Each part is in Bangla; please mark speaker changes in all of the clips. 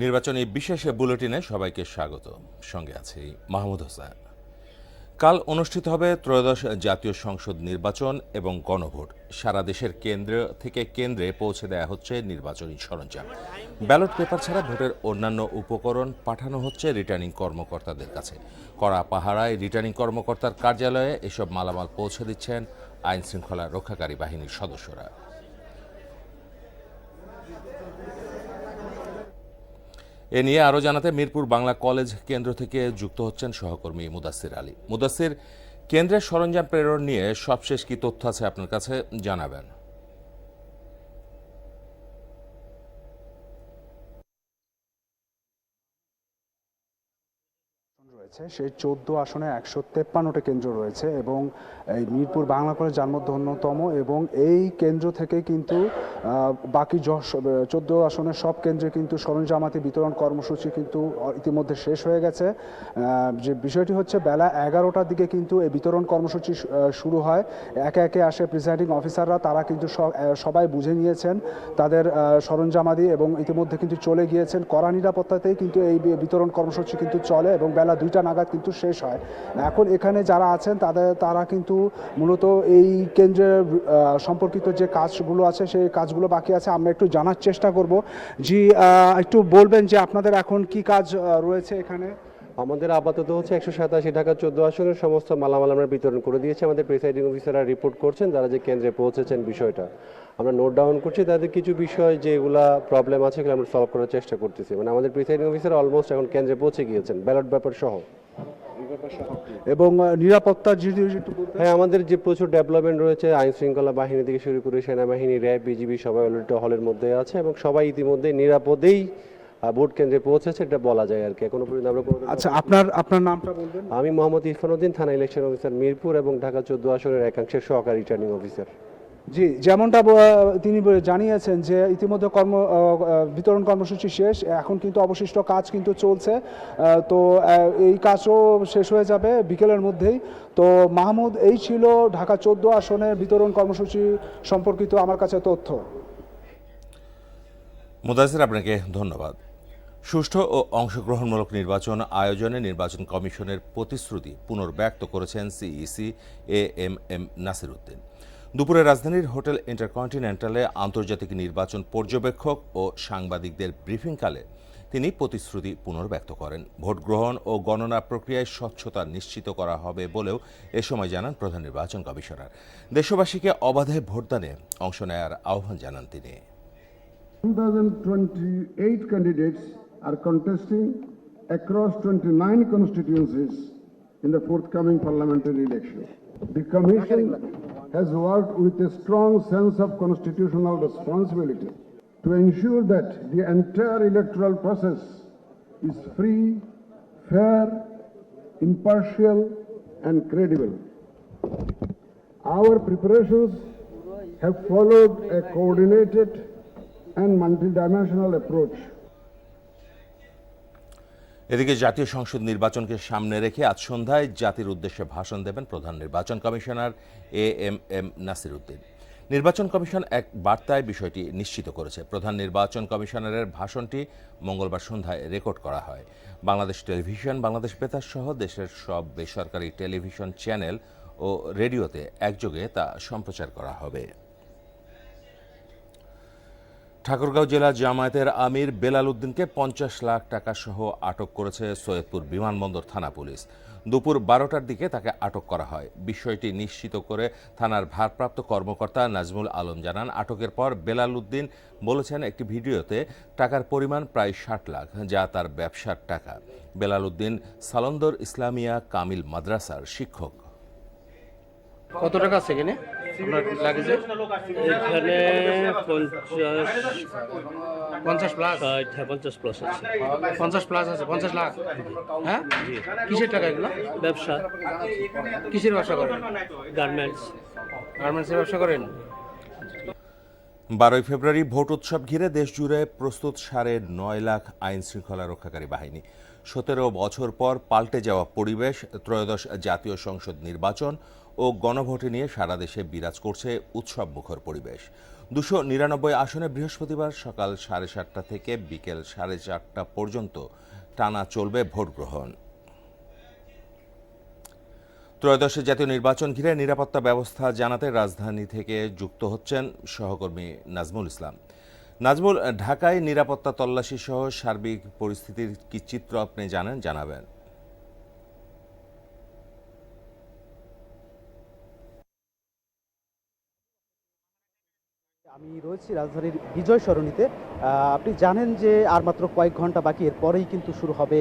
Speaker 1: নির্বাচনী বিশেষ বুলেটিনে সবাইকে স্বাগত। সঙ্গে আছি মাহমুদ হোসেন। কাল অনুষ্ঠিত হবে ত্রয়োদশ জাতীয় সংসদ নির্বাচন এবং গণভোট। সারা দেশের কেন্দ্র থেকে কেন্দ্রে পৌঁছে দেয়া হচ্ছে নির্বাচনী সরঞ্জাম। ব্যালট পেপার ছাড়া ভোটের অন্যান্য উপকরণ পাঠানো হচ্ছে রিটার্নিং কর্মকর্তাদের কাছে। কড়া পাহারায় রিটার্নিং কর্মকর্তার কার্যালয়ে এসব মালামাল পৌঁছে দিচ্ছেন আইন শৃঙ্খলা রক্ষাকারী বাহিনীর সদস্যরা। এ নিয়ে আরও জানাতে মিরপুর বাংলা কলেজ কেন্দ্র থেকে যুক্ত হচ্ছেন সহকর্মী মুদাসির আলী। মুদাসির, কেন্দ্রের সরঞ্জাম প্রেরণ নিয়ে সবশেষ কি তথ্য আছে আপনার কাছে, জানাবেন।
Speaker 2: সেই 14 আসনে 153টি কেন্দ্র রয়েছে এবং এই মিরপুর বাংলা কলেজ যার মধ্যে অন্যতম, এবং এই কেন্দ্র থেকে কিন্তু বাকি 14 আসনের সব কেন্দ্রে কিন্তু সরঞ্জামাতি বিতরণ কর্মসূচি কিন্তু ইতিমধ্যে শেষ হয়ে গেছে। যে বিষয়টি হচ্ছে বেলা 11টার দিকে কিন্তু এই বিতরণ কর্মসূচি শুরু হয়। একে একে আসে প্রিসাইডিং অফিসাররা, তারা কিন্তু সবাই বুঝে নিয়েছেন তাদের সরঞ্জামাদি এবং ইতিমধ্যে কিন্তু চলে গিয়েছেন। কড়া নিরাপত্তাতেই কিন্তু এই বিতরণ কর্মসূচি কিন্তু চলে এবং বেলা 2টা নাগাদ কিন্তু শেষ হয়। এখন এখানে যারা আছেন তারা কিন্তু মূলত এই কেন্দ্রের সম্পর্কিত যে কাজগুলো আছে সেই কাজগুলো বাকি আছে। আমরা একটু জানার চেষ্টা করব। জি, একটু বলবেন যে আপনাদের এখন কি কাজ রয়েছে এখানে?
Speaker 3: আমাদের আপাতত হচ্ছে 187 ঢাকা 14 আসনের সমস্ত মালামাল আমরা বিতরণ করে দিয়েছি। আমাদের প্রিসাইডিং অফিসাররা রিপোর্ট করছেন যারা যে কেন্দ্রে পৌঁছেছেন বিষয়টা আমরা নোট ডাউন করছি। তাদের কিছু বিষয় যেগুলা প্রবলেম আছে সেগুলো আমরা সলভ করার চেষ্টা করতেছি। মানে আমাদের প্রিসাইডিং অফিসার অলমোস্ট এখন কেন্দ্রে পৌঁছে গিয়েছেন ব্যালট ব্যাপার সহ।
Speaker 2: এবং নিরাপত্তার
Speaker 3: হ্যাঁ, আমাদের যে প্রচুর ডেভেলপমেন্ট রয়েছে, আইন শৃঙ্খলা বাহিনী থেকে শুরু করে সেনাবাহিনী, র্যাব, বিজিবি সবাই অলরেডি হলের মধ্যে আছে এবং সবাই ইতিমধ্যে নিরাপদেই ভোট কেন্দ্রে পৌঁছেছে, এটা বলা যায় আর কি। এখনো পর্যন্ত আমরা
Speaker 2: আচ্ছা, আপনার নামটা বলবেন?
Speaker 3: আমি মোহাম্মদ ইরফান উদ্দিন, থানা ইলেকশন অফিসার মিরপুর এবং ঢাকা 14 আসনের একাংশের সহকারী রিটার্নিং অফিসার।
Speaker 2: জি, যেমনটা তিনি জানিয়েছেন যে ইতিমধ্যে বিতরণ কর্মসূচি শেষ, এখন কিন্তু অবশিষ্ট কাজ কিন্তু চলছে। তো এই কাজও শেষ হয়ে যাবে বিকেলের মধ্যেই। তো মাহমুদ, এই ছিল ঢাকা 14 আসনের বিতরণ কর্মসূচি সম্পর্কিত আমার কাছে তথ্য।
Speaker 1: মুদাসির, আপনাকে ধন্যবাদ। সুষ্ঠু ও অংশগ্রহণমূলক নির্বাচন আয়োজনে নির্বাচন কমিশনের প্রতিশ্রুতি পুনর্ব্যক্ত করেছেন সিইসি এএমএম নাসির উদ্দিন। দুপুরে রাজধানীর হোটেল ইন্টারকন্টিনেন্টালে আন্তর্জাতিক নির্বাচন পর্যবেক্ষক ও সাংবাদিকদের ব্রিফিংকালে তিনি প্রতিশ্রুতি পুনর্ব্যক্ত করেন। ভোট গ্রহণ ও গণনা প্রক্রিয়ায় স্বচ্ছতা নিশ্চিত করা হবে বলেও এ সময় জানান প্রধান নির্বাচন কমিশনার। দেশবাসীকে অবাধে ভোটদানে অংশ নেয়ার আহ্বান জানান তিনি।
Speaker 4: 2028 candidates are contesting across 29 constituencies in the forthcoming parliamentary election. The Commission has worked with a strong sense of constitutional responsibility to ensure that the entire electoral process is free, fair, impartial, and credible. Our preparations have followed a coordinated and multidimensional approach.
Speaker 1: এদিকে জাতীয় সংসদ নির্বাচনকে সামনে রেখে আজ সন্ধ্যায় জাতির উদ্দেশ্যে ভাষণ দেবেন প্রধান নির্বাচন কমিশনার এএমএম নাসির উদ্দিন। নির্বাচন কমিশন এক বার্তায় বিষয়টি নিশ্চিত করেছে। প্রধান নির্বাচন কমিশনারের ভাষণটি মঙ্গলবার সন্ধ্যায় রেকর্ড করা হয়। বাংলাদেশ টেলিভিশন, বাংলাদেশ বেতার সহ দেশের সব বেসরকারি টেলিভিশন চ্যানেল ও রেডিওতে একযোগে তা সম্প্রচার করা হবে। ঠাকুরগাঁও জেলা জামায়াতের আমির বেলাল উদ্দিনকে 50 লাখ টাকা সহ আটক করেছে সৈয়দপুর বিমানবন্দর থানা পুলিশ। দুপুর 12টার দিকে তাকে আটক করা হয়। বিষয়টি নিশ্চিত করে থানার ভারপ্রাপ্ত কর্মকর্তা নাজমুল আলম জানান, আটকের পর বেলাল উদ্দিন বলেছেন একটি ভিডিওতে টাকার পরিমাণ প্রায় 60 লাখ, যা তার ব্যবসার টাকা। বেলাল উদ্দিন সালন্দর ইসলামিয়া কামিল মাদ্রাসার শিক্ষক।
Speaker 5: কত টাকা আছে এখানে আপনার লাগেজে?
Speaker 6: এখানে
Speaker 5: 50 প্লাস,
Speaker 6: 50 প্লাস আছে।
Speaker 5: 50 প্লাস আছে, 50 লাখ। হ্যাঁ, কিসের টাকা এগুলো?
Speaker 6: ব্যবসা।
Speaker 5: কিসের ব্যবসা করেন?
Speaker 6: গার্মেন্টসের
Speaker 5: ব্যবসা করেন।
Speaker 1: 12 ফেব্রুয়ারি ভোট উৎসব ঘিরে দেশজুড়ে প্রস্তুত 9.5 লাখ আইন শৃঙ্খলা রক্ষাকারী বাহিনী। 17 বছর পর পাল্টে যাওয়া পরিবেশ, ত্রয়োদশ জাতীয় সংসদ নির্বাচন ও গণভোটে নিয়ে সারা দেশে বিরাজ করছে উৎসব মুখর পরিবেশ। 299 আসনে বৃহস্পতিবার সকাল 7:30টা থেকে বিকেল 4:30টা পর্যন্ত টানা চলবে ভোট গ্রহণ। ত্রয়োদশ জাতীয় নির্বাচন ঘিরে নিরাপত্তা ব্যবস্থা জানাতে রাজধানী থেকে যুক্ত হচ্ছেন সহকর্মী নাজমুল ইসলাম। নাজমুল, ঢাকায় নিরাপত্তা তল্লাশি সহ সার্বিক পরিস্থিতির কি চিত্র আপনি জানাবেন?
Speaker 7: আমি রয়েছি রাজধানীর বিজয় সরণিতে। আপনি জানেন যে আর মাত্র কয়েক ঘন্টা বাকি, এরপরেই কিন্তু শুরু হবে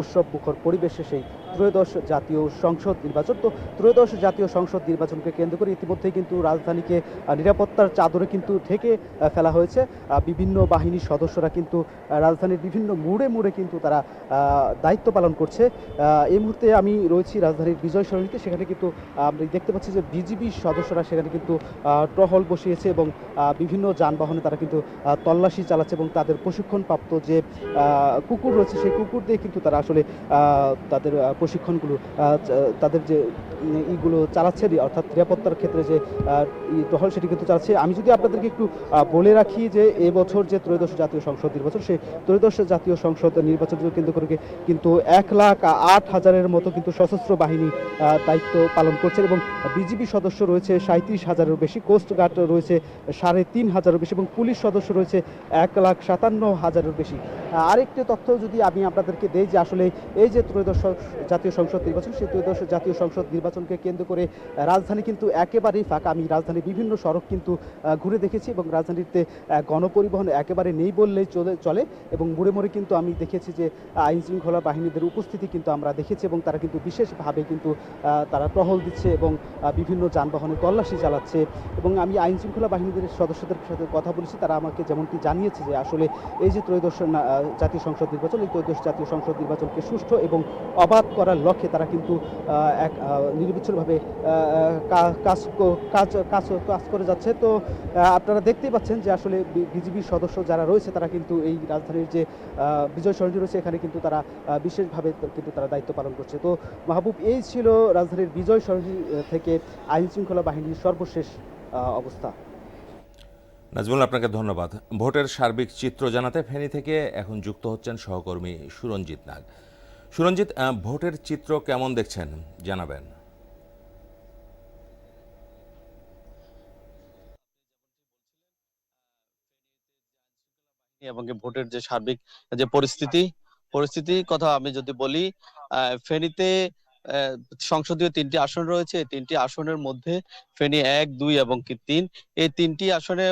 Speaker 7: উৎসব মুখর পরিবেশে সেই ত্রয়োদশ জাতীয় সংসদ নির্বাচন। তো ত্রয়োদশ জাতীয় সংসদ নির্বাচনকে কেন্দ্র করে ইতিমধ্যেই কিন্তু রাজধানীকে নিরাপত্তার চাদরে কিন্তু ঢেকে ফেলা হয়েছে। বিভিন্ন বাহিনীর সদস্যরা কিন্তু রাজধানীর বিভিন্ন মোড়ে মোড়ে কিন্তু তারা দায়িত্ব পালন করছে। এই মুহূর্তে আমি রয়েছি রাজধানীর বিজয় সরণিতে। সেখানে কিন্তু আমরা দেখতে পাচ্ছি যে বিজিবির সদস্যরা সেখানে কিন্তু টহল বসিয়েছে এবং বিভিন্ন যানবাহনে তারা কিন্তু তল্লাশি চালাচ্ছে এবং তাদের প্রশিক্ষণপ্রাপ্ত যে কুকুর রয়েছে সেই কুকুর দিয়ে কিন্তু তারা আসলে তাদের প্রশিক্ষণগুলো তাদের যে ইগুলো চালাচ্ছে, অর্থাৎ নিরাপত্তার ক্ষেত্রে যে টহল সেটি কিন্তু চালাচ্ছে। আমি যদি আপনাদেরকে একটু বলে রাখি যে এবছর যে ত্রয়োদশ জাতীয় সংসদ নির্বাচন, সেই ত্রয়োদশ জাতীয় সংসদ নির্বাচনকে কেন্দ্র করে কিন্তু 1,08,000-এর মতো কিন্তু সশস্ত্র বাহিনী দায়িত্ব পালন করছেন এবং বিজিবি সদস্য রয়েছে 37,000-এরও বেশি, কোস্টগার্ড রয়েছে 3,500-এরও বেশি এবং পুলিশ সদস্য রয়েছে 1,57,000-এরও বেশি। আরেকটি তথ্য যদি আমি আপনাদেরকে দেই যে আসলে এই যে ত্রয়োদশ জাতীয় সংসদ নির্বাচন, সেই ত্রয়োদশ জাতীয় সংসদ নির্বাচনকে কেন্দ্র করে রাজধানী কিন্তু একেবারেই ফাঁকা। আমি রাজধানীর বিভিন্ন সড়ক কিন্তু ঘুরে দেখেছি এবং রাজধানীতে গণপরিবহন একেবারে নেই বললেই চলে এবং মোড়ে মোড়ে কিন্তু আমি দেখেছি যে আইন শৃঙ্খলা বাহিনীদের উপস্থিতি কিন্তু আমরা দেখেছি এবং তারা কিন্তু বিশেষভাবে কিন্তু তারা টহল দিচ্ছে এবং বিভিন্ন যানবাহনে তল্লাশি চালাচ্ছে। এবং আমি আইন শৃঙ্খলা বাহিনীদের সদস্যদের সাথে কথা বলেছি, তারা আমাকে যেমনটি জানিয়েছে যে আসলে এই যে ত্রয়োদশ জাতীয় সংসদ নির্বাচন, এই ত্রয়োদশ জাতীয় সংসদ নির্বাচনকে সুষ্ঠু এবং অবাধ করার লক্ষ্যে তারা কিন্তু এক নিরবিচ্ছিন্নভাবে কাজ করে যাচ্ছে। তো আপনারা দেখতেই পাচ্ছেন যে আসলে বিজিবির সদস্য যারা রয়েছে তারা কিন্তু এই রাজধানীর যে বিজয় সরণি রয়েছে এখানে কিন্তু তারা বিশেষভাবে কিন্তু তারা দায়িত্ব পালন করছে। তো মাহবুব, এই ছিল রাজধানীর বিজয় সরণি থেকে আইন শৃঙ্খলা বাহিনীর সর্বশেষ অবস্থা।
Speaker 1: নাজমুল, আপনাকে ধন্যবাদ। ভোটের সার্বিক চিত্র জানাতে ফেনী থেকে এখন যুক্ত হচ্ছেন সহকর্মী সুরঞ্জিত নাগ। সুরঞ্জিত, ভোটের চিত্র কেমন দেখছেন জানাবেন?
Speaker 8: এবং ভোটের যে সার্বিক যে পরিস্থিতি কথা আমি যদি বলি, ফেনীতে সংসদীয় 3টি আসন রয়েছে। এই 3টি আসনের মধ্যে ফেনী 1, 2 এবং 3, এই 3টি আসনে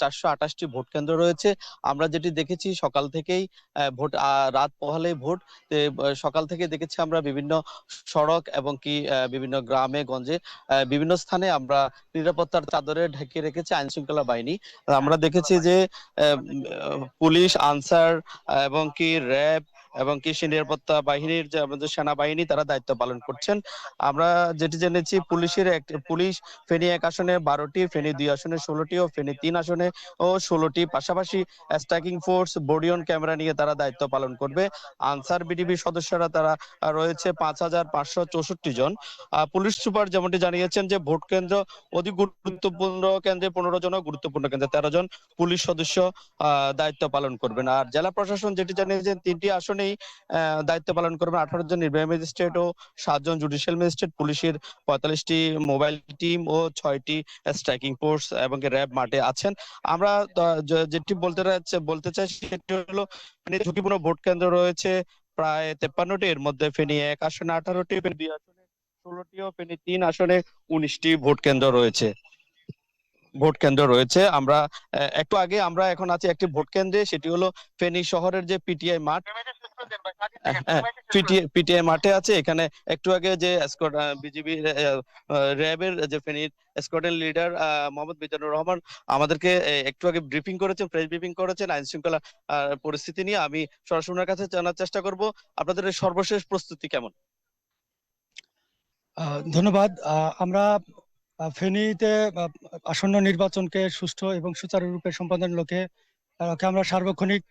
Speaker 8: 428টি ভোট কেন্দ্র রয়েছে। আমরা যেটি দেখেছি সকাল থেকেই ভোট, রাত পোহালেই ভোট। সকাল থেকে দেখেছি আমরা বিভিন্ন সড়ক এবং বিভিন্ন গ্রামে গঞ্জে বিভিন্ন স্থানে আমরা নিরাপত্তার চাদরে ঢেকে রেখেছে আইন শৃঙ্খলা বাহিনী। আমরা দেখেছি যে পুলিশ, আনসার এবং র্যাব এবং নিরাপত্তা বাহিনীর যে আমাদের সেনাবাহিনী তারা দায়িত্ব পালন করছেন। আমরা যেটি জেনেছি পুলিশ ফেনী 1 আসনে 12টি, ফেনী 2 আসনে 16টি ও ফেনী 3 আসনে 16টি, পাশাপাশি striking force, body on camera নিয়ে তারা দায়িত্ব পালন করবে। আনসার বিডিবি সদস্যরা তারা রয়েছে 5,564 জন। পুলিশ সুপার যেমনটি জানিয়েছেন যে ভোট কেন্দ্র অতি গুরুত্বপূর্ণ কেন্দ্রে 15 জন, গুরুত্বপূর্ণ কেন্দ্রে 13 জন পুলিশ সদস্য দায়িত্ব পালন করবেন। আর জেলা প্রশাসন যেটি জানিয়েছেন 3টি আসনেই দায়িত্ব পালন করবেন 18 জন নির্বাহী ম্যাজিস্ট্রেট ও 7 জন জুডিশিয়াল ম্যাজিস্ট্রেট। পুলিশের 45টি মোবাইল টিম ও 6টি স্ট্রাইকিং ফোর্স এবং র্যাব মাঠে আছেন। আমরা যেটি বলতে চাই সেটি হলো ঝুঁকিপূর্ণ ভোট কেন্দ্র রয়েছে প্রায় 53টি। এর মধ্যে ফেনী 1 আসনে 18টি, ফেনী 2 আসনে 16টি ও ফেনী 3 আসনে 19টি ভোট কেন্দ্র রয়েছে। আমরা একটু আগে আমরা এখন আছি একটি ভোট কেন্দ্রে, সেটি হলো ফেনী শহরের যে পিটিআই মাঠ, পিটিআই মাঠে আছে। এখানে একটু আগে যে বিজিবি র্যাবের যে ফেনীর স্কোয়াডের লিডার মোহাম্মদ মিজানুর রহমান আমাদেরকে একটু আগে প্রেস ব্রিফিং করেছেন আইন শৃঙ্খলা পরিস্থিতি নিয়ে। আমি সরাসরি ওনার কাছে জানার চেষ্টা করব আপনাদের সর্বশেষ প্রস্তুতি কেমন।
Speaker 9: ধন্যবাদ। আমরা ফেনীতে আসন্ন নির্বাচনকে সুষ্ঠু এবং সুচারুরূপে সম্পাদনের লক্ষ্যে আমরা সার্বক্ষণিক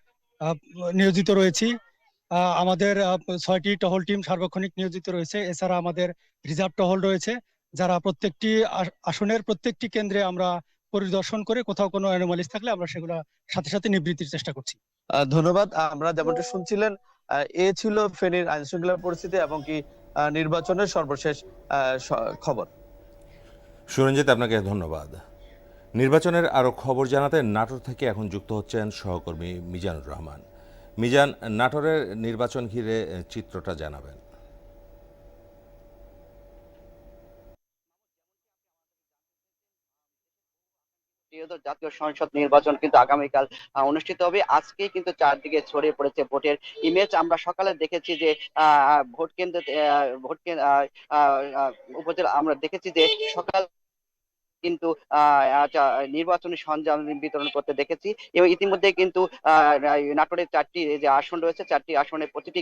Speaker 9: নিয়োজিত রয়েছি। আমাদের 6টি টহল টিম সার্বক্ষণিক নিয়োজিত রয়েছে। এছাড়া আমাদের রিজার্ভ টহল রয়েছে, যারা প্রত্যেকটি আসনের প্রত্যেকটি কেন্দ্রে আমরা পরিদর্শন করে কোথাও কোনো অ্যানোমালিস থাকলে আমরা সেগুলো সাথে সাথে নিবৃত্তির চেষ্টা করছি।
Speaker 8: ধন্যবাদ। আমরা যেমনটা শুনছিলেন, এ ছিল ফেনীর আইন শৃঙ্খলা পরিস্থিতি এবং কি নির্বাচনের সর্বশেষ খবর।
Speaker 1: সুরঞ্জিত, আপনাকে ধন্যবাদ। নির্বাচনের আরও খবর জানাতে নাটোর থেকে এখন যুক্ত হচ্ছেন সহকর্মী মিজানুর রহমান। মিজান, নাটোরের নির্বাচন ঘিরে চিত্রটা জানাবেন।
Speaker 10: জাতীয় সংসদ নির্বাচন কিন্তু আগামীকাল অনুষ্ঠিত হবে। আজকে কিন্তু চারদিকে ছড়িয়ে পড়েছে ভোটের ইমেজ। আমরা সকালে দেখেছি যে ভোট কেন্দ্রে উপজেলা আমরা দেখেছি যে সকাল কিন্তু নির্বাচনী সরঞ্জাম বিতরণ করতে দেখেছি এবং ইতিমধ্যে কিন্তু নাটোরের 4টি যে আসন রয়েছে 4টি আসনে প্রতিটি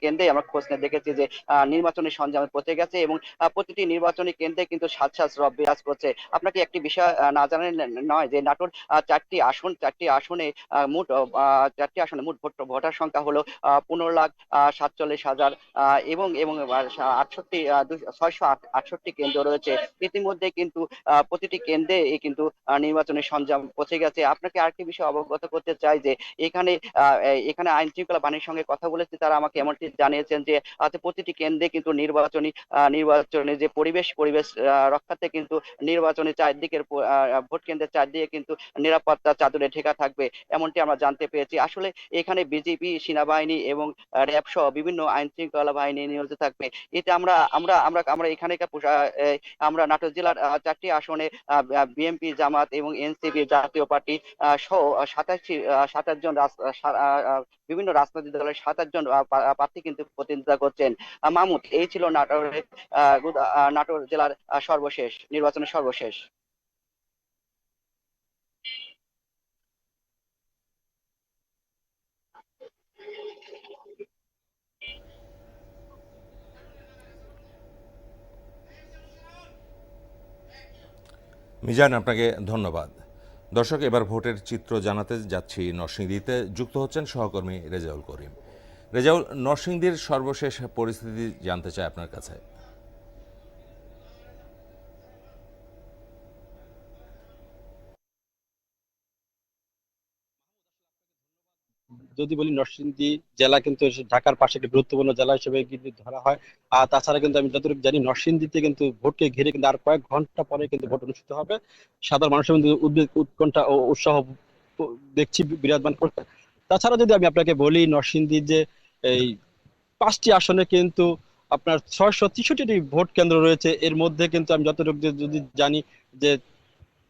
Speaker 10: কেন্দ্রে আমরা খোঁজ নিয়ে দেখেছি যে নির্বাচনী সরঞ্জাম পৌঁছে গেছে এবং প্রতিটি নির্বাচনী কেন্দ্রে কিন্তু সাজ রব বিরাজ করছে। আপনাকে একটি বিষয় না জানেন নয় যে নাটোর 4টি আসনে মোট 4টি আসনে মোট ভোটার সংখ্যা হলো 15,47,000 এবং 668 কেন্দ্র রয়েছে। ইতিমধ্যে কিন্তু প্রতিটি কেন্দ্রে কিন্তু নির্বাচনী সরঞ্জাম পৌঁছে গেছে। আপনাকে আরেকটি বিষয় অবগত করতে চাই যে এখানে আইন শৃঙ্খলা বাহিনীর সঙ্গে কথা বলেছি, তারা আমাকে এমনটি জানিয়েছেন যে প্রতিটি কেন্দ্রে কিন্তু নির্বাচনী যে পরিবেশ রক্ষার্থে কিন্তু নির্বাচনী চারদিকের ভোট কেন্দ্রের চারদিকে কিন্তু নিরাপত্তা চাদরে ঢেকা থাকবে, এমনটি আমরা জানতে পেরেছি। আসলে এখানে বিজিবি, সেনাবাহিনী এবং র্যাব সহ বিভিন্ন আইন শৃঙ্খলা বাহিনী নিয়োজিত থাকবে। এতে আমরা এখানে আমরা নাটোর জেলার 4টি আসনে বিএনপি, জামাত এবং এনসিপি জাতীয় পার্টি সহ 27 জন বিভিন্ন রাজনৈতিক দলের 27 জন প্রার্থী কিন্তু প্রতিদ্বন্দ্বিতা করছেন। মাহমুদ, এই ছিল নাটোর জেলার নির্বাচনের সর্বশেষ।
Speaker 1: মিজান, আপনাকে ধন্যবাদ। দর্শক, এবার ভোটের চিত্র জানাতে যাচ্ছি নরসিংদীতে। যুক্ত হচ্ছেন সহকর্মী রেজাউল করিম। রেজাউল, নরসিংদীর সর্বশেষ পরিস্থিতি জানতে চাই আপনার কাছে।
Speaker 3: যদি বলি, নরসিংদী জেলা কিন্তু ঢাকার পাশে একটি গুরুত্বপূর্ণ জেলা হিসেবে কিন্তু ধরা হয়। আর তাছাড়া কিন্তু আমি যতটুকু জানি, নরসিংদীতে কিন্তু ভোটকে ঘিরে কিন্তু আর কয়েক ঘন্টা পরে কিন্তু ভোট অনুষ্ঠিত হবে। সাধারণ মানুষের মধ্যে উদ্বেগ, উৎকণ্ঠা ও উৎসাহ দেখছি বিরাজমান করতে। তাছাড়া যদি আমি আপনাকে বলি, নরসিংদীর যে এই 5টি আসনে কিন্তু আপনার 663টি ভোট কেন্দ্র রয়েছে। এর মধ্যে কিন্তু আমি যতটুকু যদি জানি যে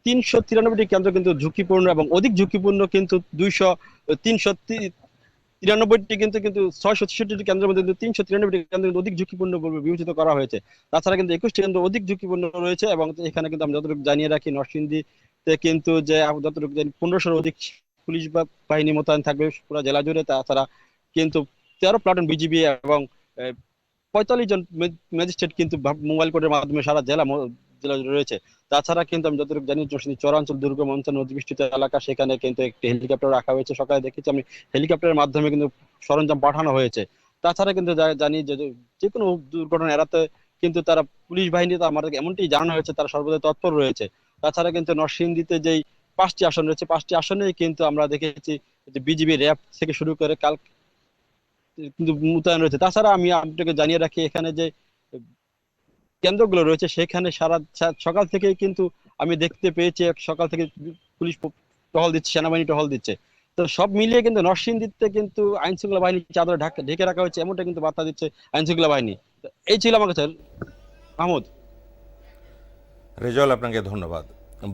Speaker 3: 393টি কেন্দ্র কিন্তু ঝুঁকিপূর্ণ এবং অধিক ঝুঁকিপূর্ণ কিন্তু 393টি কিন্তু 663টি কেন্দ্রের মধ্যে কিন্তু 393টি কেন্দ্র কিন্তু অধিক ঝুঁকিপূর্ণ বলে বিবেচিত করা হয়েছে। তাছাড়া কিন্তু 21টি কেন্দ্র অধিক ঝুঁকিপূর্ণ রয়েছে এবং এখানে কিন্তু আমি যতটুকু জানিয়ে রাখি, নরসিংদীতে কিন্তু যে যতটুকু জানি 1500-এর অধিক পুলিশ বাহিনী মোতায়েন থাকবে পুরো জেলা জুড়ে। তাছাড়া কিন্তু 13 প্লাটুন বিজিবি এবং 45 জন ম্যাজিস্ট্রেট কিন্তু মোবাইল কোর্টের মাধ্যমে সারা জেলা রয়েছে। তাছাড়া কিন্তু আমি যতটুকু জানি, চরাঞ্চল, দুর্গম অঞ্চল, নদীবেষ্টিত এলাকা, সেখানে কিন্তু একটি হেলিকপ্টার রাখা হয়েছে। সকালে দেখেছি আমি হেলিকপ্টারের মাধ্যমে কিন্তু সরঞ্জাম পাঠানো হয়েছে। তাছাড়া কিন্তু জানি যে কোনো দুর্ঘটনা এড়াতে কিন্তু তারা পুলিশ বাহিনী, আমাদের এমনটি জানানো হয়েছে, তারা সর্বদা তৎপর রয়েছে। তাছাড়া কিন্তু নরসিংদীতে যেই 5টি আসন রয়েছে, 5টি আসনেই কিন্তু আমরা দেখেছি যে বিজিবি, র্যাব থেকে শুরু করে কিন্তু মোতায়েন রয়েছে। তাছাড়া আমি আপনাকে জানিয়ে রাখি, এখানে যে কেন্দ্রগুলো রয়েছে সেখানে সকাল থেকে কিন্তু আমি দেখতে পেয়েছি সকাল থেকে পুলিশ টহল দিচ্ছে, সেনাবাহিনী টহল দিচ্ছে। তো সব মিলিয়ে কিন্তু নরসিংদীতে কিন্তু আইন শৃঙ্খলা বাহিনী চাদরে ঢেকে রাখা হয়েছে, এমনটা কিন্তু বার্তা দিচ্ছে আইন শৃঙ্খলা বাহিনী। এই ছিল আমার কাছে মাহমুদ।
Speaker 1: রেজাউল, আপনাকে ধন্যবাদ।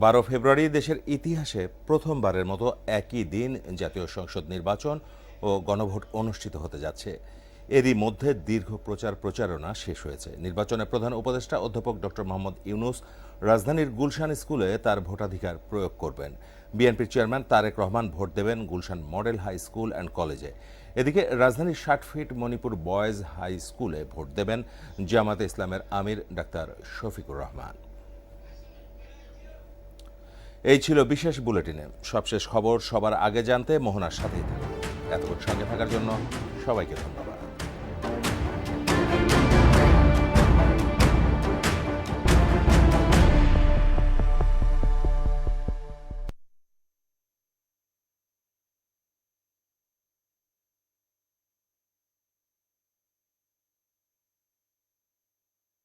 Speaker 1: 12 ফেব্রুয়ারি দেশের ইতিহাসে প্রথমবারের মতো একই দিন জাতীয় সংসদ নির্বাচন ও গণভোট অনুষ্ঠিত হতে যাচ্ছে। এরই মধ্যে দীর্ঘ প্রচারণা শেষ হয়েছে। নির্বাচনের প্রধান উপদেষ্টা অধ্যাপক ডক্টর মোহাম্মদ ইউনূস রাজধানীর গুলশান স্কুলে তার ভোটাধিকার প্রয়োগ করবেন। বিএনপির চেয়ারম্যান তারেক রহমান ভোট দেবেন Gulshan model high school and কলেজে। এদিকে রাজধানীর 60 ফিট মণিপুর বয়েজ হাই স্কুলে ভোট দেবেন জামাতে ইসলামের আমির ডাক্তার শফিকুর রহমান। এই ছিল বিশেষ বুলেটিনে। সবশেষ খবর সবার আগে জানতে মোহনার সাথেই থাকুন। এতক্ষণ সঙ্গে থাকার জন্য সবাইকে ধন্যবাদ।